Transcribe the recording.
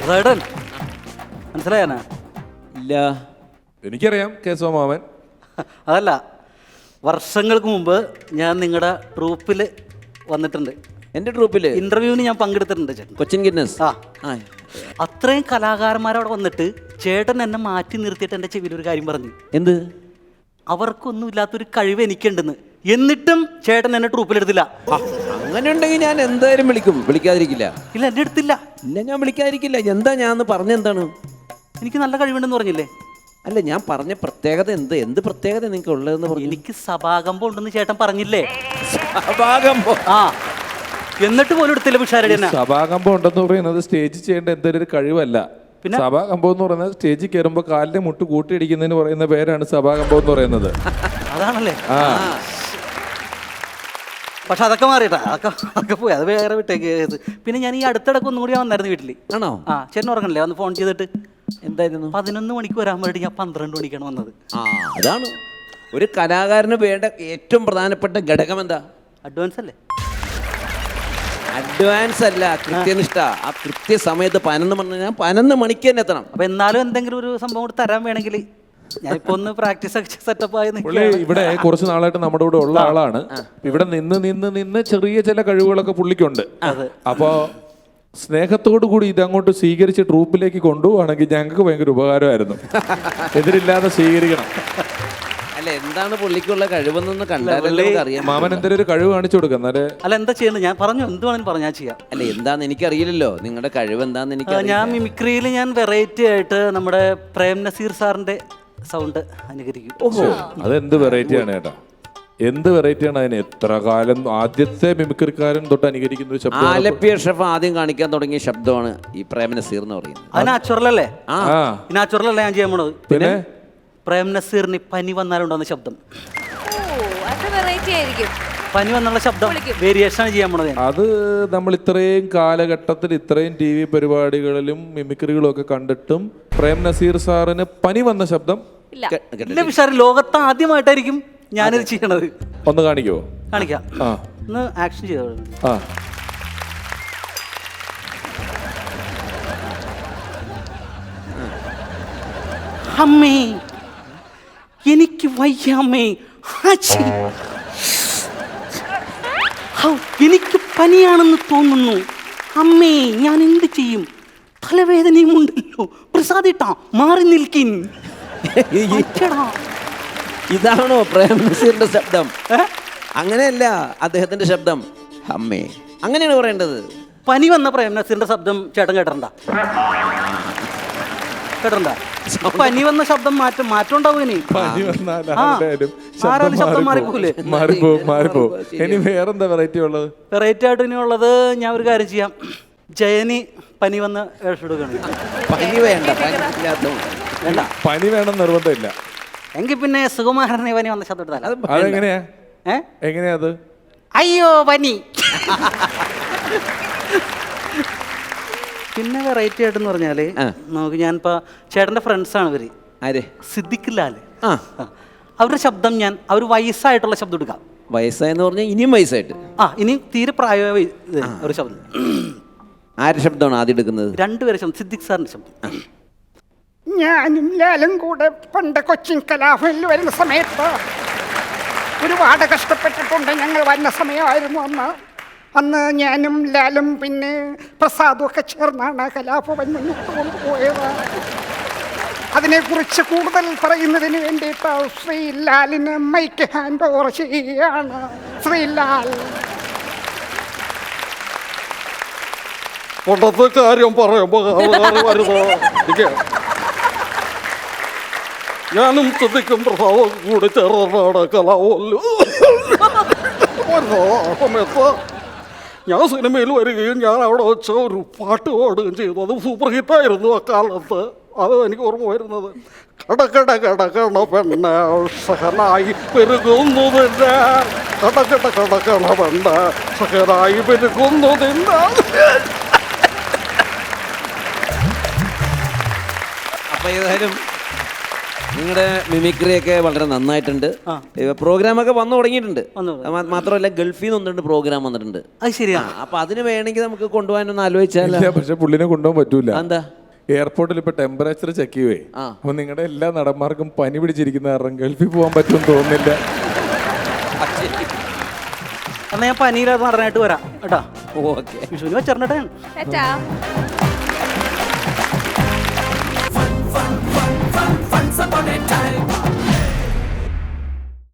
പ്രസാദേട്ടൻ മനസ്സിലായാനാ? ഇല്ല. എനിക്കറിയാം കേശവ മാമൻ. അതല്ല, വർഷങ്ങൾക്ക് മുമ്പ് ഞാൻ നിങ്ങളുടെ ട്രൂപ്പിൽ വന്നിട്ടുണ്ട്. എന്റെ ട്രൂപ്പില് ഇന്റർവ്യൂവിന് ഞാൻ പങ്കെടുത്തിട്ടുണ്ട് ചേട്ടൻ. കൊച്ചിൻ ഗിന്നസ്. ആ, അത്രയും കലാകാരന്മാരവിടെ വന്നിട്ട് ചേട്ടൻ എന്നെ മാറ്റി നിർത്തിയിട്ട് എൻ്റെ ചെവിയിൽ ഒരു കാര്യം പറഞ്ഞു. എന്ത്? അവർക്കൊന്നും ഇല്ലാത്തൊരു കഴിവ് എനിക്കുണ്ടെന്ന്. എന്നിട്ടും ചേട്ടൻ എന്നെ ട്രൂപ്പിലെടുത്തില്ല. അങ്ങനെ ഉണ്ടെങ്കിൽ ഞാൻ എന്തായാലും വിളിക്കും. വിളിക്കാതിരിക്കില്ല. ഇല്ല, എന്നെ എടുത്തില്ല. ഇല്ല, ഞാൻ വിളിക്കാതിരിക്കില്ല. എന്താ ഞാൻ പറഞ്ഞെന്താണ്? എനിക്ക് നല്ല കഴിവുണ്ടെന്ന് പറഞ്ഞില്ലേ? അല്ല, ഞാൻ പറഞ്ഞ പ്രത്യേകത എന്ത് പ്രത്യേകത നിങ്ങൾക്ക് ഉള്ളതെന്ന് പറഞ്ഞു. എനിക്ക് സഭാകമ്പം ഉണ്ടെന്ന് ചേട്ടൻ പറഞ്ഞില്ലേ? സഭാകമ്പം. ആ, എന്നിട്ട് പോലും എടുത്തില്ല പിഷാരടി തന്നെ. സഭാകമ്പം ഉണ്ടെന്ന് പറയുന്നത് സ്റ്റേജ് ചെയ്യേണ്ട എന്തൊരു കഴിവല്ല. പിന്നെ സഭാകമ്പം എന്ന് പറയുന്നത് സ്റ്റേജിൽ കയറുമ്പോൾ കാലിന്റെ മുട്ട് കൂട്ടിയിടിക്കുന്നതിന് പറയുന്ന പേരാണ് സഭാകമ്പം എന്ന് പറയുന്നത്. അതാണല്ലേ? പക്ഷെ അതൊക്കെ മാറിയിട്ടാ, അതൊക്കെ പോയി, അത് വേറെ വിട്ടേക്ക്. പിന്നെ ഞാൻ ഈ അടുത്തിടക്ക് ഒന്നും കൂടി വന്നായിരുന്നു വീട്ടിൽ. ആണോ? ആ, ചേട്ടൻ ഉറങ്ങണല്ലേ? വന്ന് ഫോൺ ചെയ്തിട്ട് എന്തായിരുന്നു? 11 മണിക്ക് വരാൻ വേണ്ടി ഞാൻ 12 മണിക്കാണ് വന്നത്. അതാണ് ഒരു കലാകാരന് വേണ്ട ഏറ്റവും പ്രധാനപ്പെട്ട ഘടകം. എന്താ? അഡ്വാൻസ് അല്ലേ? അഡ്വാൻസ് അല്ല, കൃത്യനിഷ്ഠ. ആ കൃത്യസമയത്ത് 11 മണിക്ക് തന്നെ എത്തണം. അപ്പൊ എന്നാലും എന്തെങ്കിലും ഒരു സംഭവം കൂടി തരാൻ വേണമെങ്കിൽ ഞാനിപ്പോ ഒന്ന് പ്രാക്ടീസ് ഒക്കെ സെറ്റപ്പ് ആയി. ഇവിടെ കുറച്ച് നാളായിട്ട് നമ്മുടെ കൂടെ ഉള്ള ആളാണ്. ഇവിടെ നിന്ന് ചെറിയ ചില കഴിവുകളൊക്കെ പുള്ളിക്കുണ്ട്. അപ്പോ സ്നേഹത്തോടു കൂടി ഇതങ്ങോട്ട് സ്വീകരിച്ച് ട്രൂപ്പിലേക്ക് കൊണ്ടുപോവാണെങ്കിൽ ഞങ്ങൾക്ക് ഭയങ്കര ഉപകാരമായിരുന്നു. എതിരില്ലാതെ സ്വീകരിക്കണം. അല്ല, എന്താണ് പുള്ളിക്കുള്ള കഴിവെന്നൊന്ന് കണ്ടാലല്ലേ അറിയാം. മാമൻ എന്തെങ്കിലും ഒരു കഴിവ് കാണിച്ചു കൊടുക്കാം. അല്ല, എന്താ ചെയ്യുന്നത്? ഞാൻ പറഞ്ഞു, എന്ത് വേണമെങ്കിലും പറഞ്ഞു, ഞാൻ ചെയ്യാം. അല്ല, എന്താന്ന് എനിക്കറിയില്ലല്ലോ. നിങ്ങളുടെ കഴിവ് എന്താന്ന് എനിക്ക്. ഞാൻ മിമിക്രിയിൽ ഞാൻ വെറൈറ്റി ആയിട്ട് നമ്മുടെ പ്രേം നസീർ സാറിന്റെ സൗണ്ട് അനുകരിക്കും. ഓഹോ, അതെന്ത് വെറൈറ്റിയാണ് ചേട്ടാ? എന്ത് വെറൈറ്റിയാണ് അതിന്? എത്ര കാലം ആദ്യത്തെ മിമിക്രിക്കാരൻ തൊട്ട് അനുകരിക്കുന്ന ഒരു ശബ്ദം. ആലപ്പിയ ഷെഫ് ആദ്യം കാണിക്കാൻ തുടങ്ങിയ ശബ്ദമാണ് ഈ പ്രേം നസീർ എന്ന് പറയുന്നത്. അത് നാച്ചുറൽ അല്ലേ? നാച്ചുറൽ അല്ലേ ഞാൻ ചെയ്യാൻ പോണത്? പിന്നെ പ്രേം നസീറിന് പനി വന്നാലുണ്ടാകുന്ന ശബ്ദം, പനി വന്നുള്ള ശബ്ദം വേരിയേഷൻ ആണ് ചെയ്യാൻ പോണത്. അത് നമ്മൾ ഇത്രയും കാലഘട്ടത്തിൽ ഇത്രയും TV പരിപാടികളിലും മിമിക്രികളും ഒക്കെ കണ്ടിട്ടും പ്രേം നസീർ സാറിന് പനി വന്ന ശബ്ദം ഇല്ല വിഷാരം. ലോകത്ത് ആദ്യമായിട്ടായിരിക്കും ഞാനിത് ചെയ്യണത്. ഒന്ന് കാണിക്കുമോ? കാണിക്കാം. ഒന്ന് ആക്ഷൻ ചെയ്തോ. അമ്മേ, എനിക്ക് വയ്യാമ്മേ. എനിക്ക് പനിയാണെന്ന് തോന്നുന്നു അമ്മേ. ഞാൻ എന്ത് ചെയ്യും? തലവേദനയും ഉണ്ടല്ലോ. പ്രസാദിട്ടാ, മാറി നിൽക്കിൻ. ഇതാണോ പ്രേം നസീറിന്റെ ശബ്ദം? അങ്ങനെയല്ല അദ്ദേഹത്തിന്റെ ശബ്ദം. അമ്മേ, അങ്ങനെയാണ് പറയേണ്ടത്. പനി വന്ന പ്രേം നസീറിന്റെ ശബ്ദം ചേട്ടൻ കേട്ടിട്ടുണ്ട? പനി വന്ന ശബ്ദം മാറ്റം ഉണ്ടാവും. ഇനി ആരാലും ശബ്ദം മാറിപ്പോകൂലേ? മാറിപ്പോ. ഇനി വേറെന്താ വെറൈറ്റി ഉള്ളത്? വെറൈറ്റി ആയിട്ട് ഇനി ഉള്ളത്, ഞാൻ ഒരു കാര്യം ചെയ്യാം. ജയനി പനി വന്ന് എടുക്കുകയാണ്. പനി വേണ്ട, വേണ്ട, പനി വേണം നിർബന്ധമില്ല. എങ്കിൽ പിന്നെ സുകുമാരനെ പനി വന്ന ശബ്ദം എടുത്താൽ. അതെങ്ങനെയാ? എങ്ങനെയാ അത്? അയ്യോ പനി. പിന്നെ വെറൈറ്റി ആയിട്ടെന്ന് പറഞ്ഞാല് നമുക്ക്, ഞാനിപ്പോ ചേട്ടന്റെ ഫ്രണ്ട്സാണ് ഇവര്. ആര്? സിദ്ദിഖ് ലാൽ. അവരുടെ ശബ്ദം ഞാൻ അവർ വയസ്സായിട്ടുള്ള ശബ്ദം എടുക്കാം. വയസ്സായെന്ന് പറഞ്ഞാൽ ഇനിയും വയസ്സായിട്ട്? ഇനിയും തീരെ പ്രായമായ ഒരു ശബ്ദം. ആരുടെ ശബ്ദമാണ് ആദ്യം എടുക്കുന്നത്? രണ്ടുപേരെ ശബ്ദം. സിദ്ദിഖ് സാറിന്റെ ശബ്ദം. ഞാനും ലാലും കൂടെ പണ്ട് കൊച്ചിൻ കലാഭവനിൽ വരുന്ന സമയത്ത് ഒരുപാട് കഷ്ടപ്പെട്ടിട്ടുണ്ട്. ഞങ്ങൾ വരുന്ന സമയമായിരുന്നു അന്ന് ഞാനും ലാലും പിന്നെ പ്രസാദും ഒക്കെ ചേർന്നാണ് കലാഭവൻ മുന്നോട്ട് കൊണ്ടുപോയത്. അതിനെക്കുറിച്ച് കൂടുതൽ പറയുന്നതിന് വേണ്ടിയിട്ട് ശ്രീ ലാലിന് മൈക്ക് ഹാൻഡ് ഓവർ ചെയ്യുകയാണ്. ശ്രീ ലാൽ. പണ്ടത്തെ കാര്യം പറയുമ്പോൾ ഞാനും ശ്രദ്ധിക്കും പ്രഭാവം കൂടി ചേർന്നാണ് കലാവല്ലോ. സമയത്ത് ഞാൻ സിനിമയിൽ വരികയും ഞാൻ അവിടെ വെച്ച് ഒരു പാട്ട് പാടുകയും ചെയ്തു. അത് സൂപ്പർ ഹിറ്റായിരുന്നു ആ കാലത്ത്. അത് എനിക്ക് ഓർമ്മ വരുന്നത്. കടകട പെണ്ണ സഹനായി പെരുകുന്നതില്ല, കടകട പെണ്ണ സഹനായി പെരുകുന്നതില്ല. അപ്പൊ ഏതായാലും നിങ്ങളുടെ മിമിക്രിയൊക്കെ വളരെ നന്നായിട്ടുണ്ട്. പ്രോഗ്രാമൊക്കെ വന്നു തുടങ്ങിയിട്ടുണ്ട്. മാത്രമല്ല ഗൾഫിൽ നിന്ന് വന്നിട്ടുണ്ട്, പ്രോഗ്രാം വന്നിട്ടുണ്ട്. അത് ശരിയാ. അപ്പൊ അതിന് വേണമെങ്കിൽ നമുക്ക് കൊണ്ടുപോകാനൊന്ന് ആലോചിച്ചാൽ. പക്ഷെ പുള്ളിനെ കൊണ്ടുപോകാൻ പറ്റൂല. എന്താ? എയർപോർട്ടിൽ ഇപ്പൊ ടെമ്പറേച്ചർ ചെക്ക് ചെയ്യുവേ. ആ. അപ്പൊ നിങ്ങളുടെ എല്ലാ നടന്മാർക്കും പനി പിടിച്ചിരിക്കുന്ന കാരണം ഗൾഫിൽ പോകാൻ പറ്റുമെന്ന് തോന്നുന്നില്ല. എന്നാ ഞാൻ പനിയില്ലാതെ നടനായിട്ട് വരാം കേട്ടാ. ഓക്കെ. വിഷുവിന് വെച്ചിട്ടുണ്ടേ. ടാറ്റാ.